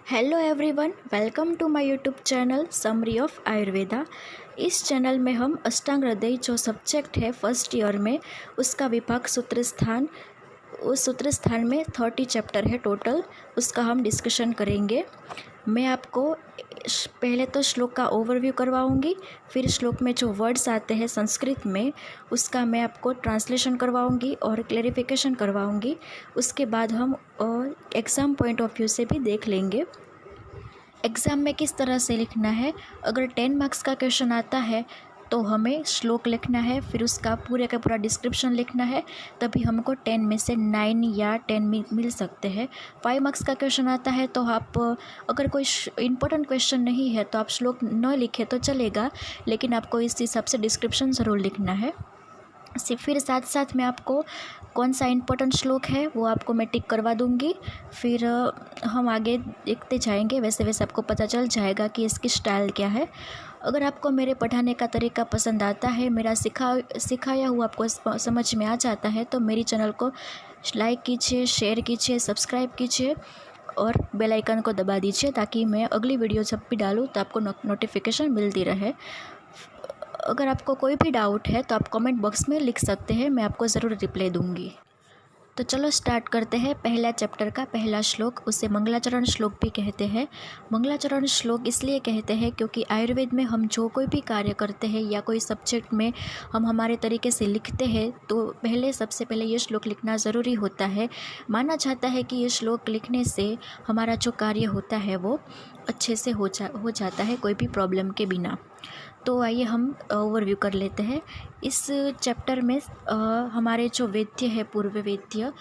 Hello everyone, welcome to my YouTube channel summary of Ayurveda. इस चैनल में हम अष्टांग हृदय जो सब्जेक्ट है फर्स्ट ईयर में उसका विभाग सूत्र स्थान, उस सूत्र स्थान में 30 चैप्टर है टोटल, उसका हम डिस्कशन करेंगे। मैं आपको पहले तो श्लोक का ओवरव्यू करवाऊंगी, फिर श्लोक में जो वर्ड्स आते हैं संस्कृत में उसका मैं आपको ट्रांसलेशन करवाऊंगी और क्लेरिफिकेशन करवाऊंगी। उसके बाद हम एग्ज़ाम पॉइंट ऑफ व्यू से भी देख लेंगे एग्ज़ाम में किस तरह से लिखना है। अगर 10 मार्क्स का क्वेश्चन आता है तो हमें श्लोक लिखना है, फिर उसका पूरे का पूरा डिस्क्रिप्शन लिखना है, तभी हमको 10 में से 9 या 10 मिल सकते हैं। 5 मार्क्स का क्वेश्चन आता है तो आप अगर कोई इम्पोर्टेंट क्वेश्चन नहीं है तो आप श्लोक न लिखे तो चलेगा, लेकिन आपको इस हिसाब से डिस्क्रिप्शन ज़रूर लिखना है। फिर साथ साथ मैं आपको कौन सा इम्पोर्टेंट श्लोक है वो आपको मैं टिक करवा दूंगी, फिर हम आगे देखते जाएंगे। वैसे वैसे आपको पता चल जाएगा कि इसकी स्टाइल क्या है। अगर आपको मेरे पढ़ाने का तरीका पसंद आता है, मेरा सिखाया हुआ आपको समझ में आ जाता है, तो मेरी चैनल को लाइक कीजिए, शेयर कीजिए, सब्सक्राइब कीजिए और बेल आइकन को दबा दीजिए ताकि मैं अगली वीडियो जब भी डालूँ तो आपको नोटिफिकेशन मिलती रहे। अगर आपको कोई भी डाउट है तो आप कमेंट बॉक्स में लिख सकते हैं, मैं आपको ज़रूर रिप्लाई दूंगी। तो चलो स्टार्ट करते हैं पहला चैप्टर का पहला श्लोक। उसे मंगलाचरण श्लोक भी कहते हैं। मंगलाचरण श्लोक इसलिए कहते हैं क्योंकि आयुर्वेद में हम जो कोई भी कार्य करते हैं या कोई सब्जेक्ट में हम हमारे तरीके से लिखते हैं तो सबसे पहले ये श्लोक लिखना ज़रूरी होता है। माना जाता है कि ये श्लोक लिखने से हमारा जो कार्य होता है वो अच्छे से हो जाता है, कोई भी प्रॉब्लम के बिना। तो आइए हम ओवरव्यू कर लेते हैं। इस चैप्टर में हमारे जो वैद्य है, पूर्व वैद्य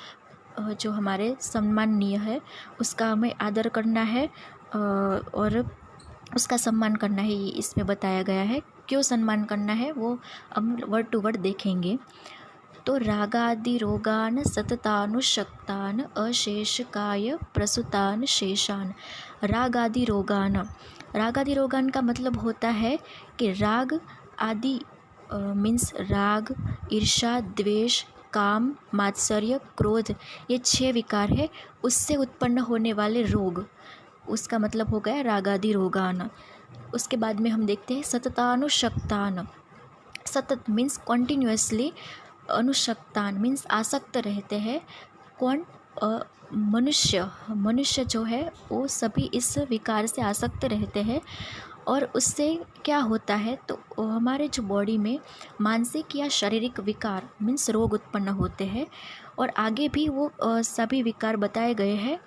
जो हमारे सम्माननीय है, उसका हमें आदर करना है और उसका सम्मान करना है, ये इसमें बताया गया है। क्यों सम्मान करना है वो हम वर्ड टू वर्ड देखेंगे। तो रागादि रोगान सततानुशक्तान अशेषकाय प्रसुतान शेषान। रागादि रोगान का मतलब होता है कि राग आदि मीन्स राग, ईर्षा, द्वेष, काम, मात्सर्य, क्रोध, ये 6 विकार है, उससे उत्पन्न होने वाले रोग, उसका मतलब हो गया रागादि रोगान। उसके बाद में हम देखते हैं सततानुशक्तान। सतत मीन्स कॉन्टिन्यूसली, अनुशक्तान मीन्स आसक्त रहते हैं। कौन? मनुष्य जो है वो सभी इस विकार से आसक्त रहते हैं। और उससे क्या होता है तो हमारे जो बॉडी में मानसिक या शारीरिक विकार मीन्स रोग उत्पन्न होते हैं। और आगे भी वो सभी विकार बताए गए हैं।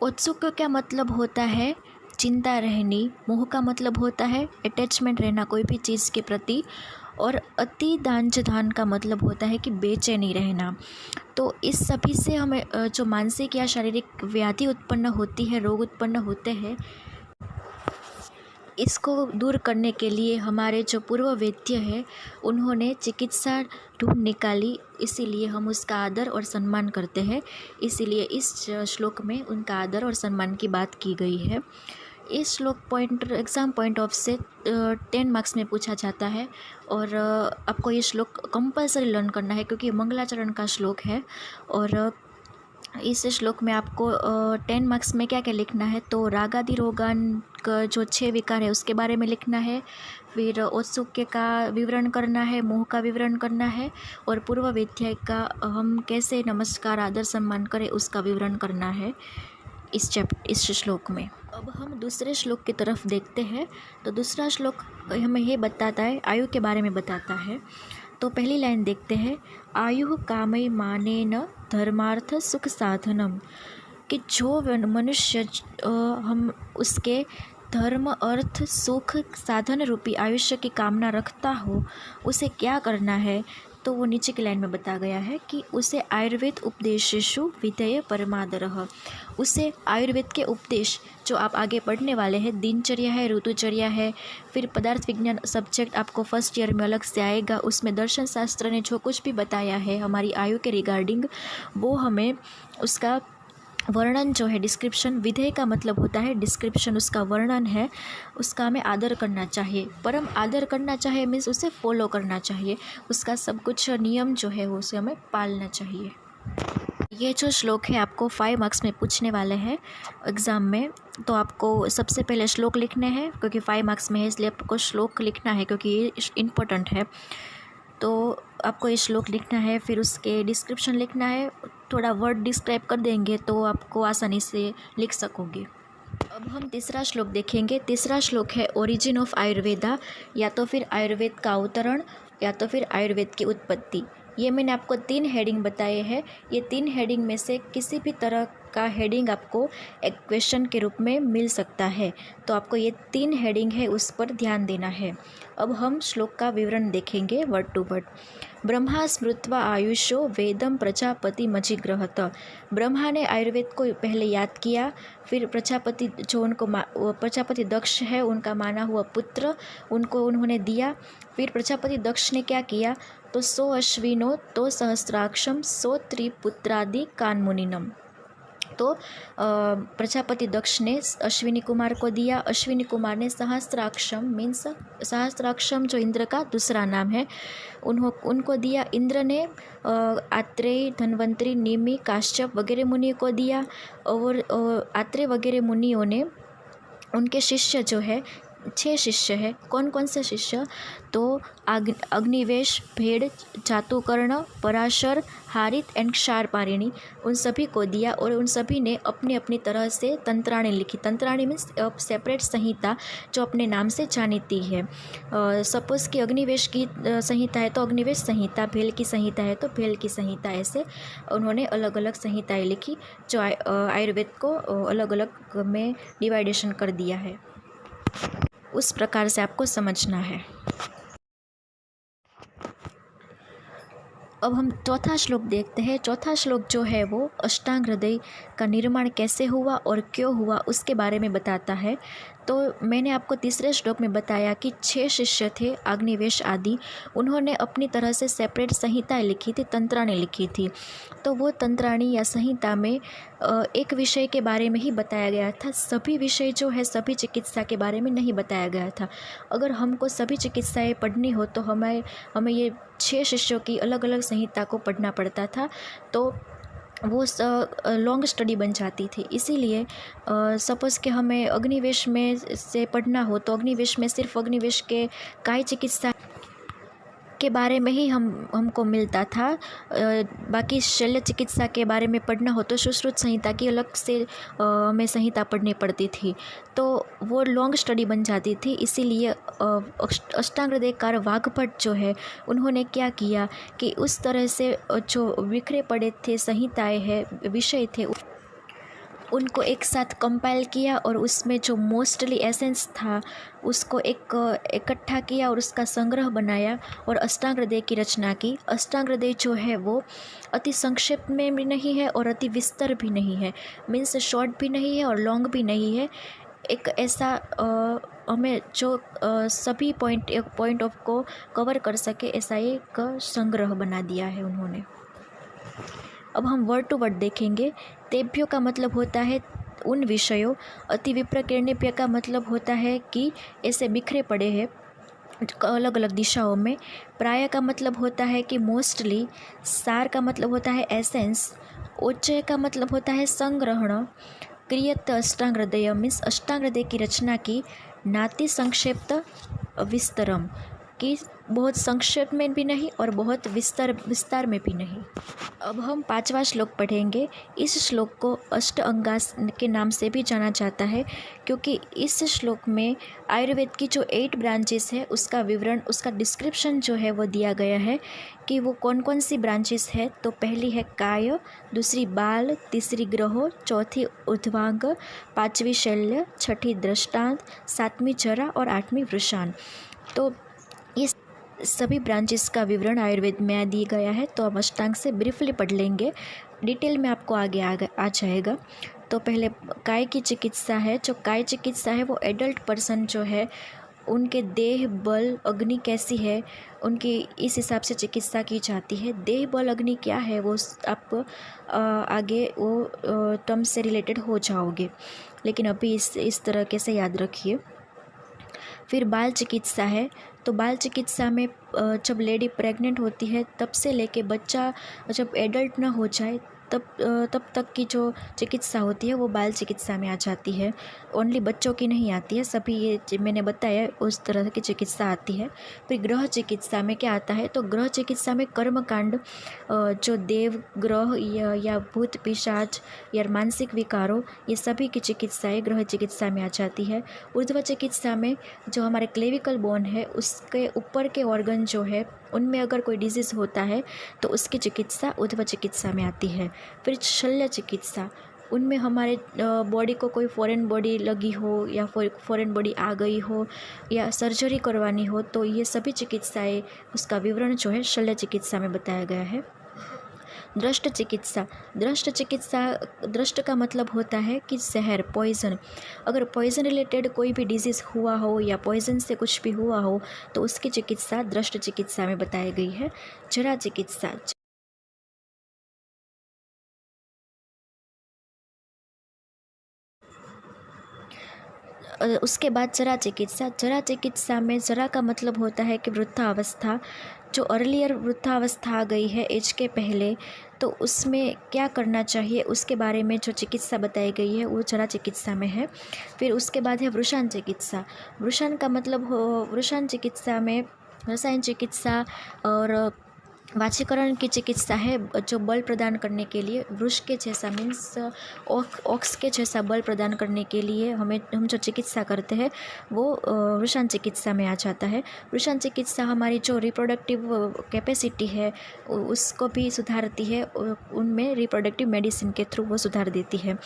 उत्सुक का क्या मतलब होता है? चिंता रहनी। मोह का मतलब होता है अटैचमेंट रहना कोई भी चीज़ के प्रति। और अति दांजधान का मतलब होता है कि बेचैनी रहना। तो इस सभी से हमें जो मानसिक या शारीरिक व्याधि उत्पन्न होती है, रोग उत्पन्न होते हैं, इसको दूर करने के लिए हमारे जो पूर्व वैद्य है उन्होंने चिकित्सा ढूंढ निकाली, इसीलिए हम उसका आदर और सम्मान करते हैं। इसीलिए इस श्लोक में उनका आदर और सम्मान की बात की गई है। इस श्लोक एग्ज़ाम पॉइंट ऑफ से 10 मार्क्स में पूछा जाता है और आपको ये श्लोक कंपलसरी लर्न करना है क्योंकि मंगलाचरण का श्लोक है। और इस श्लोक में आपको 10 मार्क्स में क्या क्या लिखना है तो रागादि रोगान का जो 6 विकार है उसके बारे में लिखना है, फिर औत्सुक्य का विवरण करना है, मोह का विवरण करना है, और पूर्व वैद्य का हम कैसे नमस्कार आदर सम्मान करें उसका विवरण करना है इस श्लोक में। अब हम दूसरे श्लोक की तरफ देखते हैं। तो दूसरा श्लोक हमें ये बताता है, आयु के बारे में बताता है। तो पहली लाइन देखते हैं, आयु कामय मानेन धर्मार्थ सुख साधनम। कि जो मनुष्य हम उसके धर्म, अर्थ, सुख, साधन रूपी आयुष्य की कामना रखता हो उसे क्या करना है तो वो नीचे की लाइन में बताया गया है कि उसे आयुर्वेद उपदेशेषु विधेय परमादरः। उसे आयुर्वेद के उपदेश जो आप आगे पढ़ने वाले हैं, दिनचर्या है, ऋतुचर्या है, फिर पदार्थ विज्ञान सब्जेक्ट आपको फर्स्ट ईयर में अलग से आएगा, उसमें दर्शन शास्त्र ने जो कुछ भी बताया है हमारी आयु के रिगार्डिंग, वो हमें उसका वर्णन जो है, डिस्क्रिप्शन, विधेय का मतलब होता है डिस्क्रिप्शन, उसका वर्णन है, उसका हमें आदर करना चाहिए। परम आदर करना चाहिए मीन्स उसे फॉलो करना चाहिए, उसका सब कुछ नियम जो है वो उसे हमें पालना चाहिए। ये जो श्लोक है आपको 5 मार्क्स में पूछने वाले हैं एग्ज़ाम में। तो आपको सबसे पहले श्लोक लिखने हैं, क्योंकि 5 मार्क्स में है इसलिए आपको श्लोक लिखना है, क्योंकि ये इम्पोर्टेंट है। तो आपको ये श्लोक लिखना है, फिर उसके डिस्क्रिप्शन लिखना है, थोड़ा वर्ड डिस्क्राइब कर देंगे तो आपको आसानी से लिख सकोगे। अब हम तीसरा श्लोक देखेंगे। तीसरा श्लोक है ओरिजिन ऑफ आयुर्वेदा, या तो फिर आयुर्वेद का अवतरण, या तो फिर आयुर्वेद की उत्पत्ति। ये मैंने आपको 3 हेडिंग बताए हैं। ये 3 हेडिंग में से किसी भी तरह का हेडिंग आपको एक क्वेश्चन के रूप में मिल सकता है। तो आपको ये 3 हेडिंग है उस पर ध्यान देना है। अब हम श्लोक का विवरण देखेंगे वर्ड टू वर्ड। ब्रह्मा स्मृत्वा आयुषो वेदम प्रजापति मजिग्रहत। ब्रह्मा ने आयुर्वेद को पहले याद किया, फिर प्रजापति जो उनको प्रजापति दक्ष है उनका माना हुआ पुत्र उनको उन्होंने दिया। फिर प्रजापति दक्ष ने क्या किया, तो 100 अश्विनो तो सहस्राक्षम 100 त्रिपुत्रादि कान्मुनिनम। तो प्रजापति दक्ष ने अश्विनी कुमार को दिया। अश्विनी कुमार ने सहस्त्राक्षम मीन्स सहस्त्राक्षम जो इंद्र का दूसरा नाम है उनको दिया। इंद्र ने आत्रेय, धन्वंतरी, निमि, काश्यप वगैरह मुनि को दिया। और आत्रेय वगैरह मुनियों ने उनके शिष्य जो है 6 शिष्य है। कौन कौन से शिष्य, तो अग्निवेश, भेड़, चातुकर्ण, पराशर, हारित एंड क्षारपारिणी, उन सभी को दिया। और उन सभी ने अपनी अपनी तरह से तंत्राणी लिखी। तंत्राणी मीन्स सेपरेट संहिता जो अपने नाम से जानीती है। सपोज़ कि अग्निवेश की संहिता है तो अग्निवेश संहिता, भेल की संहिता है तो भेल की संहिता, ऐसे उन्होंने अलग अलग संहिताएँ लिखी जो आयुर्वेद को अलग अलग में डिवाइडेशन कर दिया है। उस प्रकार से आपको समझना है। अब हम चौथा श्लोक देखते हैं। चौथा श्लोक जो है वो अष्टांग हृदय का निर्माण कैसे हुआ और क्यों हुआ उसके बारे में बताता है। तो मैंने आपको तीसरे श्लोक में बताया कि 6 शिष्य थे अग्निवेश आदि, उन्होंने अपनी तरह से सेपरेट संहिताएँ लिखी थी, तंत्राणी लिखी थी। तो वो तंत्राणी या संहिता में एक विषय के बारे में ही बताया गया था। सभी विषय जो है सभी चिकित्सा के बारे में नहीं बताया गया था। अगर हमको सभी चिकित्साएँ पढ़नी हो तो हमें ये 6 शिष्यों की अलग अलग संहिता को पढ़ना पड़ता था। तो वो लॉन्ग स्टडी बन जाती थी। इसीलिए सपोज़ कि हमें अग्निवेश में से पढ़ना हो तो अग्निवेश में सिर्फ अग्निवेश के काय चिकित्सा के बारे में ही हमको मिलता था। बाकी शल्य चिकित्सा के बारे में पढ़ना हो तो सुश्रुत संहिता की अलग से हमें संहिता पढ़नी पड़ती थी। तो वो लॉन्ग स्टडी बन जाती थी। इसीलिए अष्टांग हृदयकार वाग्भट जो है उन्होंने क्या किया कि उस तरह से जो बिखरे पड़े थे संहिताएँ हैं, विषय थे, उनको एक साथ कंपाइल किया और उसमें जो मोस्टली एसेंस था उसको इकट्ठा किया और उसका संग्रह बनाया और अष्टांग हृदय की रचना की। अष्टांग हृदय जो है वो अति संक्षेप में भी नहीं है और अति विस्तार भी नहीं है, मीन्स शॉर्ट भी नहीं है और लॉन्ग भी नहीं है। एक ऐसा हमें जो सभी पॉइंट ऑफ को कवर कर सके ऐसा एक संग्रह बना दिया है उन्होंने। अब हम वर्ड टू वर्ड देखेंगे। तेभ्यो का मतलब होता है उन विषयों, अति विप्रकीर्णेभ्य का मतलब होता है कि ऐसे बिखरे पड़े हैं अलग अलग दिशाओं में। प्राय का मतलब होता है कि मोस्टली। सार का मतलब होता है एसेंस। उच्चय का मतलब होता है संग्रहण। क्रियत अष्टांग हृदय मीन्स अष्टांग हृदय की रचना की। नाति संक्षेप्त विस्तरम कि बहुत संक्षेप में भी नहीं और बहुत विस्तार में भी नहीं। अब हम 5वां श्लोक पढ़ेंगे। इस श्लोक को अष्ट अंगास के नाम से भी जाना जाता है क्योंकि इस श्लोक में आयुर्वेद की जो 8 ब्रांचेस है उसका विवरण, उसका डिस्क्रिप्शन जो है वो दिया गया है कि वो कौन कौन सी ब्रांचेस है। तो पहली है काय, दूसरी बाल, तीसरी ग्रहो, चौथी ऊर्ध्वांग, 5वीं शल्य, 6ठी दृष्टांत, 7वीं जरा और 8वीं वृषाण। तो इस सभी ब्रांचेस का विवरण आयुर्वेद में दिया गया है। तो हम अष्टांग से ब्रीफली पढ़ लेंगे, डिटेल में आपको आगे आ जाएगा। तो पहले काय की चिकित्सा है। जो काय चिकित्सा है वो एडल्ट पर्सन जो है उनके देह बल अग्नि कैसी है उनकी इस हिसाब से चिकित्सा की जाती है। देह बल अग्नि क्या है वो आप आगे वो टर्म से रिलेटेड हो जाओगे, लेकिन अभी इस तरीके से याद रखिए। फिर बाल चिकित्सा है। तो बाल चिकित्सा में जब लेडी प्रेग्नेंट होती है तब से लेके बच्चा जब एडल्ट ना हो जाए तब तक की जो चिकित्सा होती है वो बाल चिकित्सा में आ जाती है। ओनली बच्चों की नहीं आती है, सभी ये मैंने बताया उस तरह की चिकित्सा आती है। फिर ग्रह चिकित्सा में क्या आता है, तो ग्रह चिकित्सा में कर्मकांड, जो देव ग्रह या भूत पिशाच या मानसिक विकारों, ये सभी की चिकित्साएँ ग्रह चिकित्सा में आ जाती है। ऊर्ध्व चिकित्सा में जो हमारे क्लेविकल बोन है उसके ऊपर के ऑर्गन जो है उनमें अगर कोई डिजीज़ होता है तो उसकी चिकित्सा ऊर्ध्व चिकित्सा में आती है। फिर शल्य चिकित्सा, उनमें हमारे बॉडी को कोई फॉरेन बॉडी लगी हो या फॉरेन बॉडी आ गई हो या सर्जरी करवानी हो, तो ये सभी चिकित्साएँ उसका विवरण जो है शल्य चिकित्सा में बताया गया है। दृष्ट चिकित्सा, दृष्ट का मतलब होता है कि जहर, पॉइज़न। अगर पॉइज़न रिलेटेड कोई भी डिजीज़ हुआ हो या पॉइज़न से कुछ भी हुआ हो तो उसकी चिकित्सा दृष्ट चिकित्सा में बताई गई है। जरा चिकित्सा, उसके बाद जरा चिकित्सा में जरा का मतलब होता है कि वृद्धावस्था, जो अर्लियर वृद्धावस्था आ गई है एज के पहले, तो उसमें क्या करना चाहिए उसके बारे में जो चिकित्सा बताई गई है वो जरा चिकित्सा में है। फिर उसके बाद है वृषण चिकित्सा। वृषण का मतलब वृषण चिकित्सा में रसायन चिकित्सा और वाशीकरण की चिकित्सा है, जो बल प्रदान करने के लिए वृष के जैसा मीन्स ऑक्स के जैसा बल प्रदान करने के लिए हम जो चिकित्सा करते हैं वो वृषण चिकित्सा में आ जाता है। वृषण चिकित्सा हमारी जो रिप्रोडक्टिव कैपेसिटी है उसको भी सुधारती है, उनमें रिप्रोडक्टिव मेडिसिन के थ्रू वो सुधार देती है।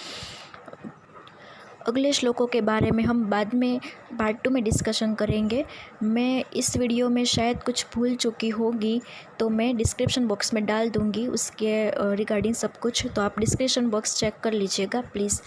अगले श्लोकों के बारे में हम बाद में पार्ट 2 में डिस्कशन करेंगे। मैं इस वीडियो में शायद कुछ भूल चुकी होगी तो मैं डिस्क्रिप्शन बॉक्स में डाल दूँगी उसके रिगार्डिंग सब कुछ, तो आप डिस्क्रिप्शन बॉक्स चेक कर लीजिएगा प्लीज़।